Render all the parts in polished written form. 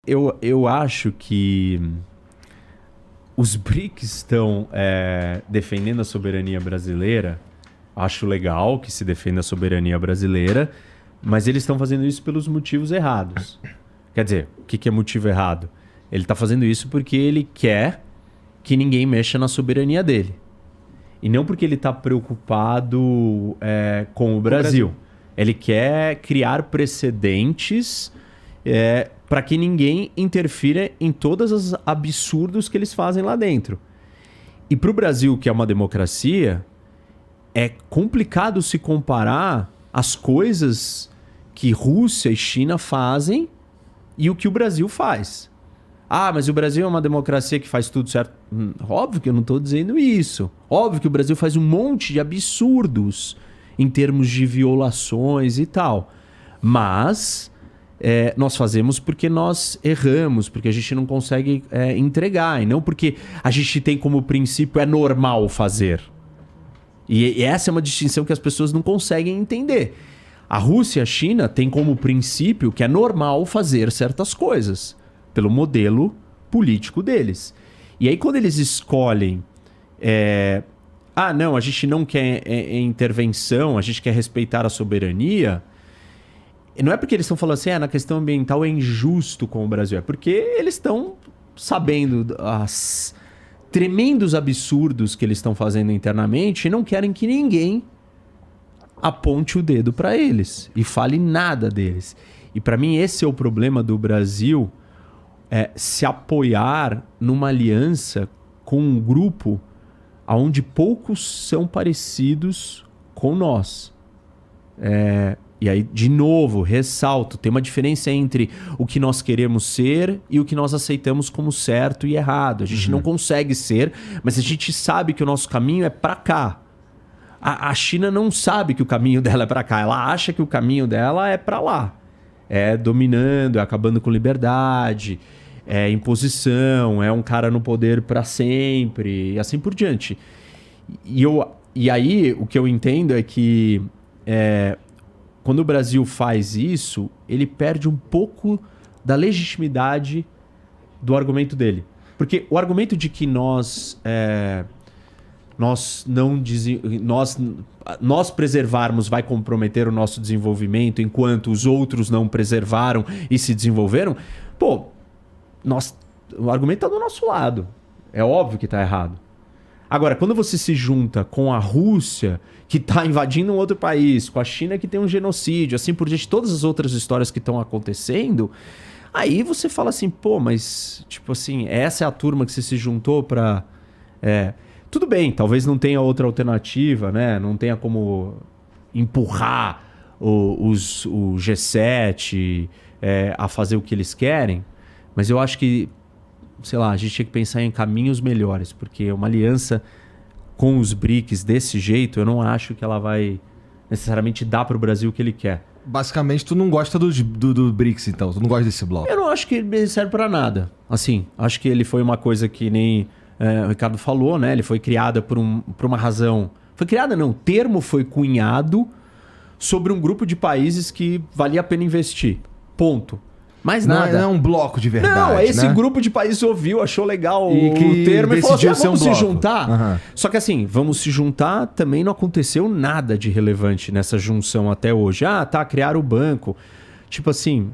eu acho que os BRICS estão defendendo a soberania brasileira. Acho legal que se defenda a soberania brasileira, mas eles estão fazendo isso pelos motivos errados. Quer dizer, o que é motivo errado? Ele está fazendo isso porque ele quer que ninguém mexa na soberania dele. E não porque ele está preocupado com o Brasil. Ele quer criar precedentes para que ninguém interfira em todos os absurdos que eles fazem lá dentro. E para o Brasil, que é uma democracia, é complicado se comparar as coisas que Rússia e China fazem e o que o Brasil faz. Ah, mas o Brasil é uma democracia que faz tudo certo. Óbvio que eu não estou dizendo isso. Óbvio que o Brasil faz um monte de absurdos em termos de violações e tal. Mas nós fazemos porque nós erramos, porque a gente não consegue entregar. E não porque a gente tem como princípio normal fazer. E essa é uma distinção que as pessoas não conseguem entender. A Rússia e a China têm como princípio que é normal fazer certas coisas, pelo modelo político deles. E aí quando eles escolhem... não, a gente não quer intervenção, a gente quer respeitar a soberania... Não é porque eles estão falando assim, na questão ambiental é injusto com o Brasil. É porque eles estão sabendo as tremendos absurdos que eles estão fazendo internamente e não querem que ninguém aponte o dedo para eles e fale nada deles. E para mim esse é o problema do Brasil, se apoiar numa aliança com um grupo onde poucos são parecidos com nós. E aí, de novo, ressalto, tem uma diferença entre o que nós queremos ser e o que nós aceitamos como certo e errado. A gente não consegue ser, mas a gente sabe que o nosso caminho é para cá. A China não sabe que o caminho dela é para cá. Ela acha que o caminho dela é para lá. É dominando, é acabando com liberdade, é imposição, é um cara no poder para sempre, e assim por diante. E aí, o que eu entendo é que... quando o Brasil faz isso, ele perde um pouco da legitimidade do argumento dele. Porque o argumento de que nós preservarmos vai comprometer o nosso desenvolvimento enquanto os outros não preservaram e se desenvolveram, o argumento está do nosso lado. É óbvio que está errado. Agora, quando você se junta com a Rússia, que está invadindo um outro país, com a China, que tem um genocídio, assim por diante, todas as outras histórias que estão acontecendo, aí você fala assim, mas, tipo assim, essa é a turma que você se juntou para... Tudo bem, talvez não tenha outra alternativa, né? Não tenha como empurrar o G7 a fazer o que eles querem, mas eu acho que, sei lá, a gente tinha que pensar em caminhos melhores, porque uma aliança com os BRICS desse jeito, eu não acho que ela vai necessariamente dar para o Brasil o que ele quer. Basicamente, tu não gosta do BRICS, então? Tu não gosta desse bloco? Eu não acho que ele serve para nada. Assim, acho que ele foi uma coisa que nem o Ricardo falou, né? Ele foi criado por uma razão... Foi criada, não. O termo foi cunhado sobre um grupo de países que valia a pena investir. Ponto. Mais nada. Não é um bloco de verdade. Não, esse grupo de países ouviu, achou legal e o termo e falou assim, vamos se bloco. juntar. Uhum. Só que assim, vamos se juntar, também não aconteceu nada de relevante nessa junção até hoje. Criaram o banco. Tipo assim...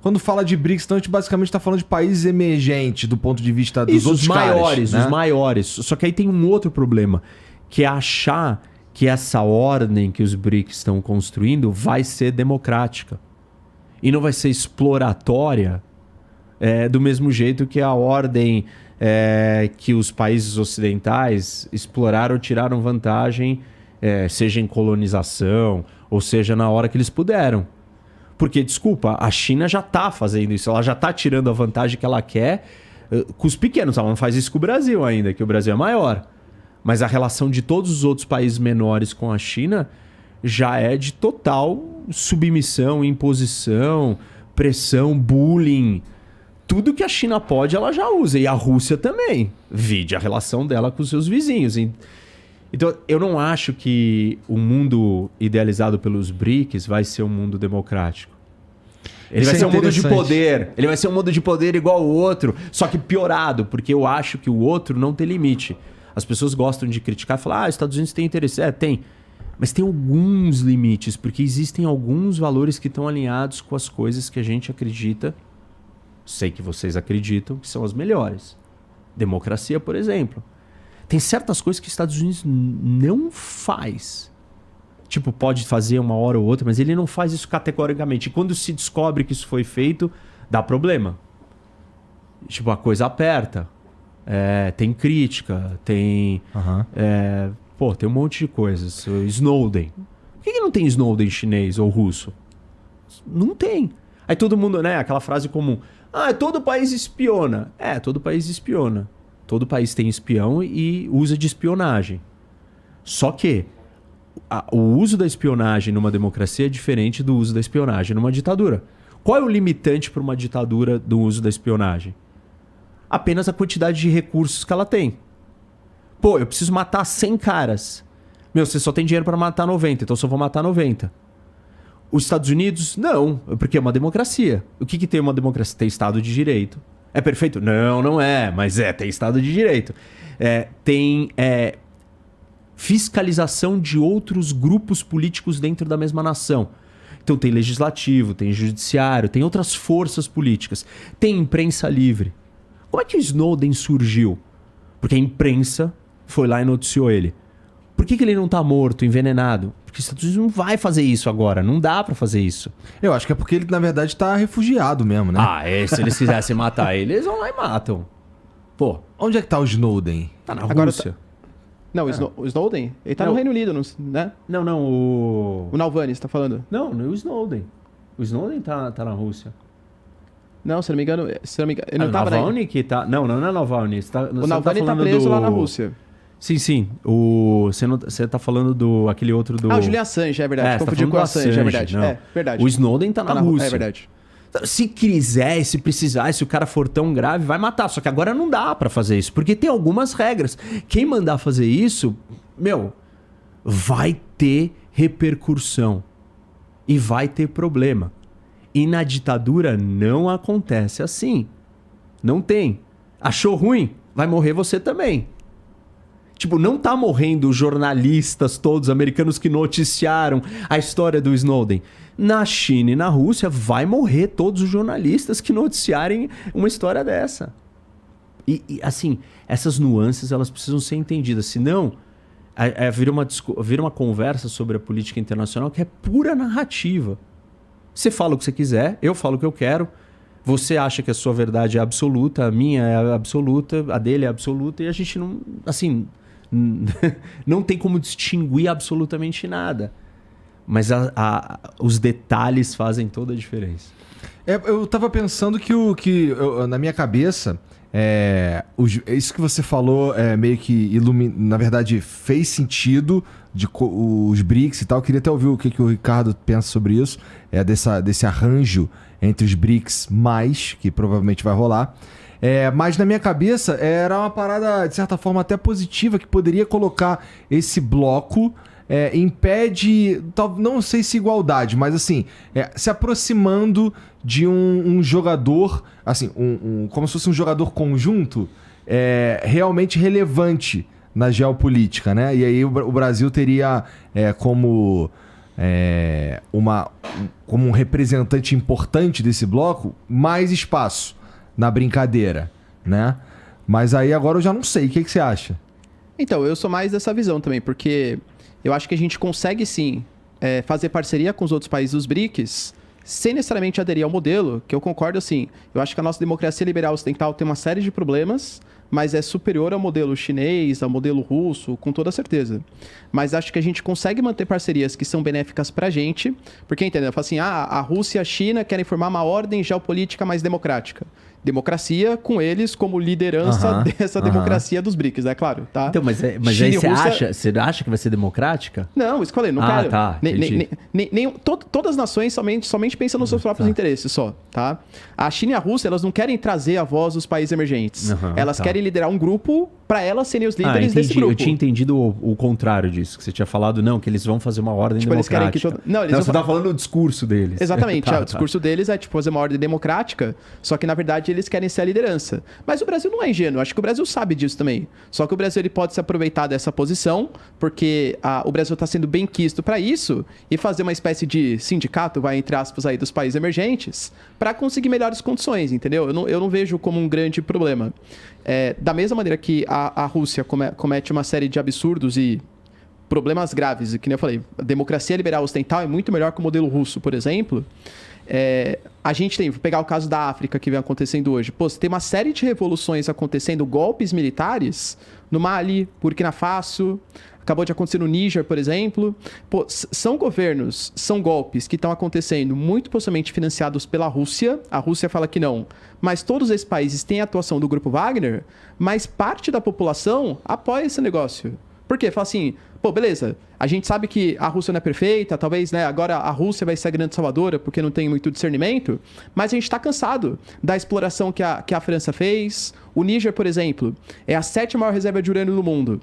Quando fala de BRICS, então a gente basicamente está falando de países emergentes do ponto de vista dos outros caras, né? Os maiores. Só que aí tem um outro problema, que é achar que essa ordem que os BRICS estão construindo vai ser democrática. E não vai ser exploratória do mesmo jeito que a ordem que os países ocidentais exploraram, tiraram vantagem, seja em colonização, ou seja na hora que eles puderam. Porque, desculpa, a China já está fazendo isso, ela já está tirando a vantagem que ela quer com os pequenos. Ela não faz isso com o Brasil ainda, que o Brasil é maior. Mas a relação de todos os outros países menores com a China já é de total submissão, imposição, pressão, bullying. Tudo que a China pode, ela já usa. E a Rússia também. Vide a relação dela com os seus vizinhos. Então, eu não acho que o mundo idealizado pelos BRICS vai ser um mundo democrático. Ele vai ser um mundo de poder. Ele vai ser um mundo de poder igual ao outro, só que piorado, porque eu acho que o outro não tem limite. As pessoas gostam de criticar e falar, os Estados Unidos tem interesse. Tem. Mas tem alguns limites, porque existem alguns valores que estão alinhados com as coisas que a gente acredita, sei que vocês acreditam, que são as melhores. Democracia, por exemplo. Tem certas coisas que os Estados Unidos não faz. Tipo, pode fazer uma hora ou outra, mas ele não faz isso categoricamente. E quando se descobre que isso foi feito, dá problema. Tipo, a coisa aperta. Tem crítica, tem... tem um monte de coisas. Snowden. Por que não tem Snowden chinês ou russo? Não tem. Aí todo mundo, né? Aquela frase comum. Todo país espiona. Todo país espiona. Todo país tem espião e usa de espionagem. Só que o uso da espionagem numa democracia é diferente do uso da espionagem numa ditadura. Qual é o limitante para uma ditadura do uso da espionagem? Apenas a quantidade de recursos que ela tem. Pô, eu preciso matar 100 caras. Você só tem dinheiro para matar 90, então eu só vou matar 90. Os Estados Unidos, não, porque é uma democracia. O que tem uma democracia? Tem Estado de Direito. É perfeito? Não, não é, mas tem Estado de Direito. Tem fiscalização de outros grupos políticos dentro da mesma nação. Então tem legislativo, tem judiciário, tem outras forças políticas. Tem imprensa livre. Como é que o Snowden surgiu? Porque a imprensa foi lá e noticiou ele. Por que ele não tá morto, envenenado? Porque os Estados Unidos não vai fazer isso agora. Não dá pra fazer isso. Eu acho que é porque ele, na verdade, tá refugiado mesmo, né? Se eles quisessem matar ele, eles vão lá e matam. Pô. Onde é que tá o Snowden? Tá na Rússia. Não, o Snowden? Ele tá no Reino Unido, né? Não, o Navalny, você tá falando? Não é o Snowden. O Snowden tá na Rússia. Não, se não me engano, ele não tava Navalny que tá... Não é Navalny. O Navalny tá preso lá na Rússia. Sim. Você tá falando do... Aquele outro do... o Julian Assange, é verdade. Confundi com o Assange, é verdade. Verdade. O Snowden tá na Rússia. É verdade. Se quiser, se precisar, se o cara for tão grave, vai matar. Só que agora não dá pra fazer isso, porque tem algumas regras. Quem mandar fazer isso, vai ter repercussão. E vai ter problema. E na ditadura não acontece assim. Não tem. Achou ruim? Vai morrer você também. Tipo, não tá morrendo os jornalistas todos americanos que noticiaram a história do Snowden. Na China e na Rússia vai morrer todos os jornalistas que noticiarem uma história dessa. E assim, essas nuances elas precisam ser entendidas. Senão, vira uma conversa sobre a política internacional que é pura narrativa. Você fala o que você quiser, eu falo o que eu quero. Você acha que a sua verdade é absoluta, a minha é absoluta, a dele é absoluta, e a gente não... Assim, não tem como distinguir absolutamente nada. Mas os detalhes fazem toda a diferença. Eu tava pensando que na minha cabeça, isso que você falou meio que na verdade fez sentido de os BRICS e tal. Eu queria até ouvir o que o Ricardo pensa sobre isso, desse arranjo entre os BRICS que provavelmente vai rolar. Mas na minha cabeça era uma parada, de certa forma, até positiva, que poderia colocar esse bloco em pé de, não sei se igualdade, mas assim, se aproximando de um jogador, assim, como se fosse um jogador conjunto realmente relevante na geopolítica, né? E aí o Brasil teria como um representante importante desse bloco mais espaço na brincadeira, né? Mas aí agora eu já não sei. O que você acha? Então, eu sou mais dessa visão também, porque eu acho que a gente consegue sim fazer parceria com os outros países dos BRICS sem necessariamente aderir ao modelo, que eu concordo assim. Eu acho que a nossa democracia liberal ocidental tem uma série de problemas, mas é superior ao modelo chinês, ao modelo russo, com toda certeza. Mas acho que a gente consegue manter parcerias que são benéficas pra gente, porque, entendeu? Fala assim, a Rússia e a China querem formar uma ordem geopolítica mais democrática. Democracia com eles como liderança dessa democracia dos BRICS, é claro, tá? Então, mas aí você acha que vai ser democrática? Não, isso que eu falei, não quero. Tá, todas as nações somente pensam nos seus próprios interesses só, tá? A China e a Rússia, elas não querem trazer a voz dos países emergentes. Elas querem querem liderar um grupo para elas serem os líderes desse grupo. Eu tinha entendido o contrário disso, que você tinha falado, não, que eles vão fazer uma ordem Tipo, eles querem democrática. que todo... Não, você tá falando o discurso deles. Exatamente, Tá, o discurso deles é tipo fazer uma ordem democrática, só que na verdade eles querem ser a liderança. Mas o Brasil não é ingênuo, acho que o Brasil sabe disso também. Só que o Brasil ele pode se aproveitar dessa posição, porque o Brasil está sendo bem quisto para isso, e fazer uma espécie de sindicato, vai entre aspas, aí dos países emergentes, para conseguir melhores condições, entendeu? Eu não vejo como um grande problema. Da mesma maneira que a Rússia comete uma série de absurdos e problemas graves, que nem eu falei, a democracia liberal ocidental é muito melhor que o modelo russo, por exemplo. A gente tem, vou pegar o caso da África que vem acontecendo hoje. Pô, você tem uma série de revoluções acontecendo, golpes militares no Mali, Burkina Faso, acabou de acontecer no Níger, por exemplo. Pô, são governos, são golpes que estão acontecendo muito possivelmente financiados pela Rússia. A Rússia fala que não, mas todos esses países têm a atuação do Grupo Wagner, mas parte da população apoia esse negócio. Por quê? Fala assim, pô, beleza, a gente sabe que a Rússia não é perfeita, talvez, né, agora a Rússia vai ser a grande salvadora porque não tem muito discernimento, mas a gente está cansado da exploração que a França fez. O Níger, por exemplo, é a 7ª maior reserva de urânio do mundo.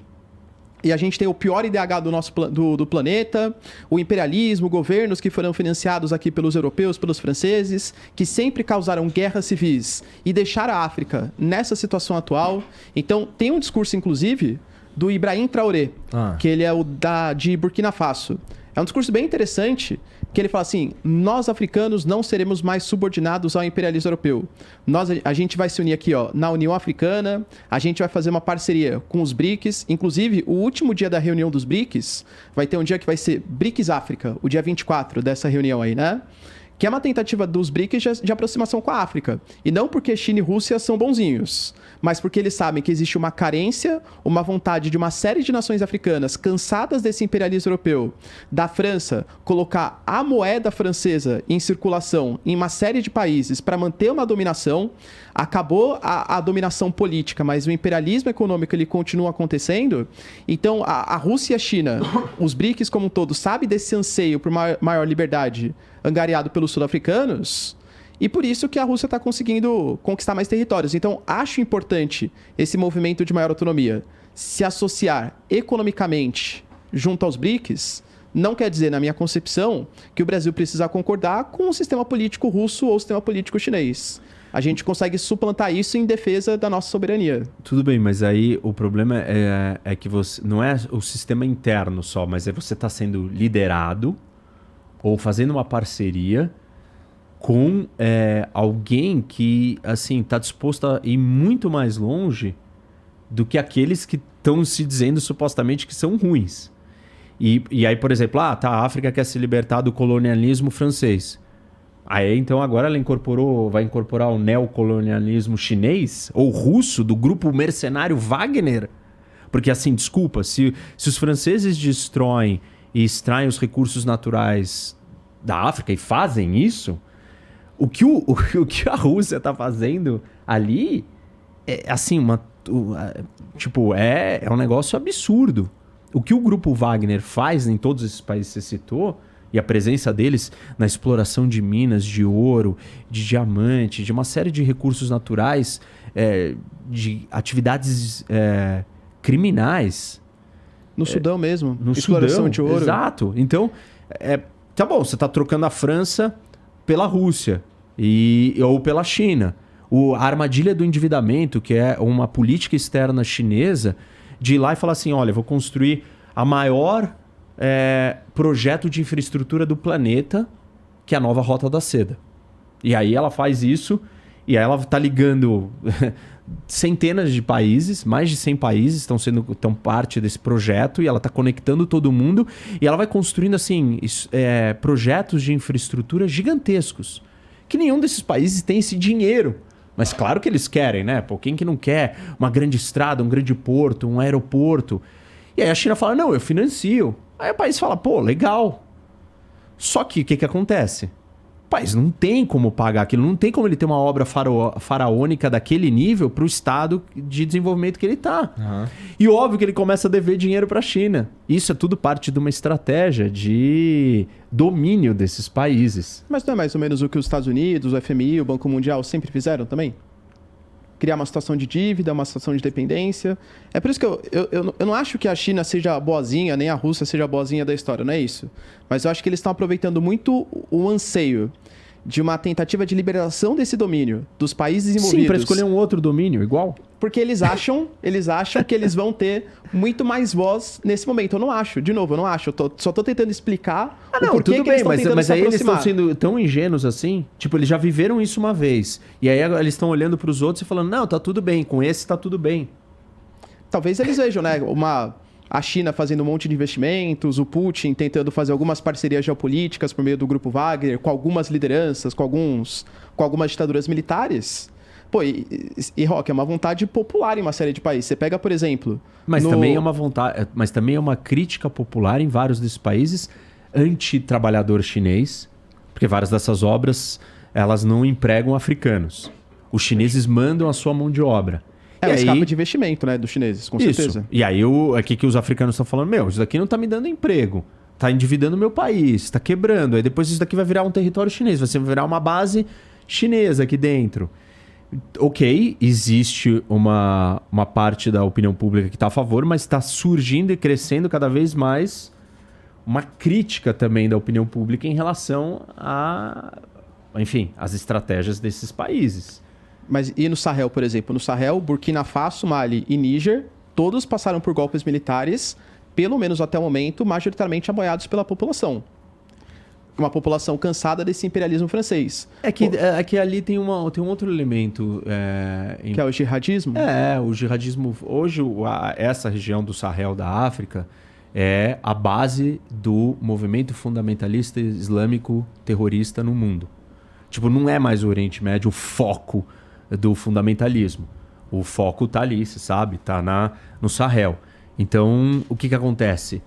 E a gente tem o pior IDH do planeta, o imperialismo, governos que foram financiados aqui pelos europeus, pelos franceses, que sempre causaram guerras civis e deixaram a África nessa situação atual. Então, tem um discurso, inclusive, do Ibrahim Traoré, que ele é de Burkina Faso. É um discurso bem interessante, que ele fala assim, nós africanos não seremos mais subordinados ao imperialismo europeu. A gente vai se unir aqui na União Africana, a gente vai fazer uma parceria com os BRICS, inclusive o último dia da reunião dos BRICS, vai ter um dia que vai ser BRICS África, o dia 24 dessa reunião aí, né? Que é uma tentativa dos BRICS de aproximação com a África. E não porque China e Rússia são bonzinhos, mas porque eles sabem que existe uma carência, uma vontade de uma série de nações africanas cansadas desse imperialismo europeu, da França colocar a moeda francesa em circulação em uma série de países para manter uma dominação. Acabou a dominação política, mas o imperialismo econômico ele continua acontecendo. Então, a Rússia e a China, os BRICS como um todo, sabem desse anseio por maior liberdade angariado pelos sul-africanos, e por isso que a Rússia está conseguindo conquistar mais territórios. Então, acho importante esse movimento de maior autonomia se associar economicamente junto aos BRICS. Não quer dizer, na minha concepção, que o Brasil precisa concordar com o sistema político russo ou o sistema político chinês. A gente consegue suplantar isso em defesa da nossa soberania. Tudo bem, mas aí o problema é que você não é o sistema interno só, mas é você está sendo liderado ou fazendo uma parceria com alguém que assim está disposto a ir muito mais longe do que aqueles que estão se dizendo supostamente que são ruins. E aí, por exemplo, a África quer se libertar do colonialismo francês. Aí, então, agora ela vai incorporar o neocolonialismo chinês ou russo do grupo mercenário Wagner? Porque, assim, desculpa, se os franceses destroem e extraem os recursos naturais da África e fazem isso, o que a Rússia está fazendo ali é, assim, é um negócio absurdo. O que o grupo Wagner faz em todos esses países que você citou, e a presença deles na exploração de minas, de ouro, de diamante, de uma série de recursos naturais, de atividades criminais. No Sudão mesmo. No exploração Sudão, de ouro. Exato. Então, tá bom, você está trocando a França pela Rússia ou pela China. A armadilha do endividamento, que é uma política externa chinesa, de ir lá e falar assim, olha, vou construir a maior projeto de infraestrutura do planeta, que é a nova Rota da Seda. E aí ela faz isso, e aí ela está ligando centenas de países, mais de 100 países estão parte desse projeto, e ela está conectando todo mundo, e ela vai construindo assim, projetos de infraestrutura gigantescos, que nenhum desses países tem esse dinheiro. Mas claro que eles querem, né? Pô, quem que não quer uma grande estrada, um grande porto, um aeroporto? E aí a China fala, não, eu financio. Aí o país fala, pô, legal. Só que o que acontece? O país não tem como pagar aquilo, não tem como ele ter uma obra faraônica daquele nível para o estado de desenvolvimento que ele está. Uhum. E óbvio que ele começa a dever dinheiro para a China. Isso é tudo parte de uma estratégia de domínio desses países. Mas não é mais ou menos o que os Estados Unidos, o FMI, o Banco Mundial sempre fizeram também? criar uma situação de dívida, uma situação de dependência. É por isso que eu não acho que a China seja boazinha, nem a Rússia seja boazinha da história, não é isso. Mas eu acho que eles estão aproveitando muito o anseio de uma tentativa de liberação desse domínio dos países desenvolvidos. Sim, para escolher um outro domínio igual. Porque eles acham que eles vão ter muito mais voz nesse momento. Eu não acho. De novo, eu não acho. Só tô tentando explicar o porquê tudo que bem, eles estão tentando mas se aí eles estão aproximar. sendo tão ingênuos assim. Tipo, eles já viveram isso uma vez. E aí eles estão olhando para os outros e falando, não, tá tudo bem. Com esse tá tudo bem. Talvez eles vejam, né? A China fazendo um monte de investimentos, o Putin tentando fazer algumas parcerias geopolíticas por meio do Grupo Wagner, com algumas lideranças, com algumas ditaduras militares. Pô, e Rock, é uma vontade popular em uma série de países. Você pega, por exemplo... Mas também é uma vontade, mas também é uma crítica popular em vários desses países anti-trabalhador chinês, porque várias dessas obras, elas não empregam africanos. Os chineses mandam a sua mão de obra. É e um aí... escape de investimento, né, dos chineses, com certeza. E aí aqui que os africanos estão falando, isso daqui não tá me dando emprego, tá endividando o meu país, tá quebrando. Aí depois isso daqui vai virar um território chinês, vai virar uma base chinesa aqui dentro. Ok, existe uma parte da opinião pública que está a favor, mas está surgindo e crescendo cada vez mais uma crítica também da opinião pública em relação enfim, às estratégias desses países. Mas e no Sahel, por exemplo? No Sahel, Burkina Faso, Mali e Níger, todos passaram por golpes militares, pelo menos até o momento, majoritariamente apoiados pela população. Uma população cansada desse imperialismo francês. É que ali tem um outro elemento... Que é o jihadismo? O jihadismo... Hoje, essa região do Sahel da África é a base do movimento fundamentalista islâmico terrorista no mundo. Tipo, não é mais o Oriente Médio o foco do fundamentalismo. O foco tá ali, você sabe? Tá no Sahel. Então, o que acontece?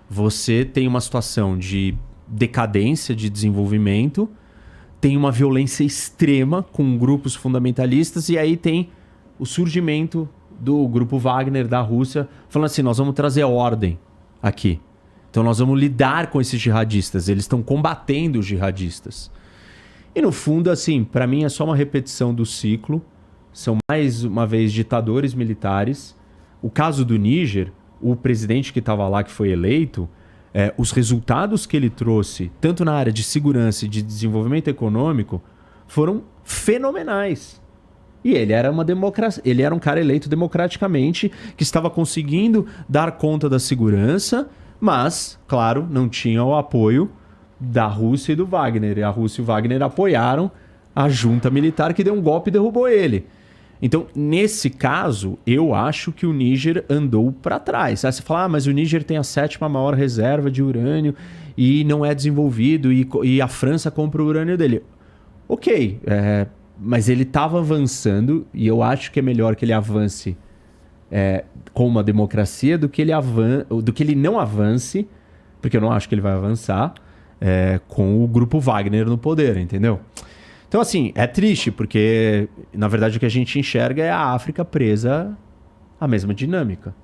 Você tem uma situação de decadência de desenvolvimento, tem uma violência extrema com grupos fundamentalistas e aí tem o surgimento do grupo Wagner da Rússia falando assim, nós vamos trazer ordem aqui. Então nós vamos lidar com esses jihadistas, eles estão combatendo os jihadistas. E no fundo, assim, para mim é só uma repetição do ciclo, são mais uma vez ditadores militares. O caso do Níger, o presidente que estava lá, que foi eleito, os resultados que ele trouxe, tanto na área de segurança e de desenvolvimento econômico, foram fenomenais. E ele era uma democracia, ele era um cara eleito democraticamente, que estava conseguindo dar conta da segurança, mas, claro, não tinha o apoio da Rússia e do Wagner. E a Rússia e o Wagner apoiaram a junta militar que deu um golpe e derrubou ele. Então, nesse caso, eu acho que o Níger andou para trás. Aí você fala, mas o Níger tem a 7ª maior reserva de urânio e não é desenvolvido e a França compra o urânio dele. Ok, mas ele estava avançando e eu acho que é melhor que ele avance com uma democracia do que ele não avance, porque eu não acho que ele vai avançar, com o grupo Wagner no poder, entendeu? Então, assim, é triste, porque, na verdade, o que a gente enxerga é a África presa à mesma dinâmica.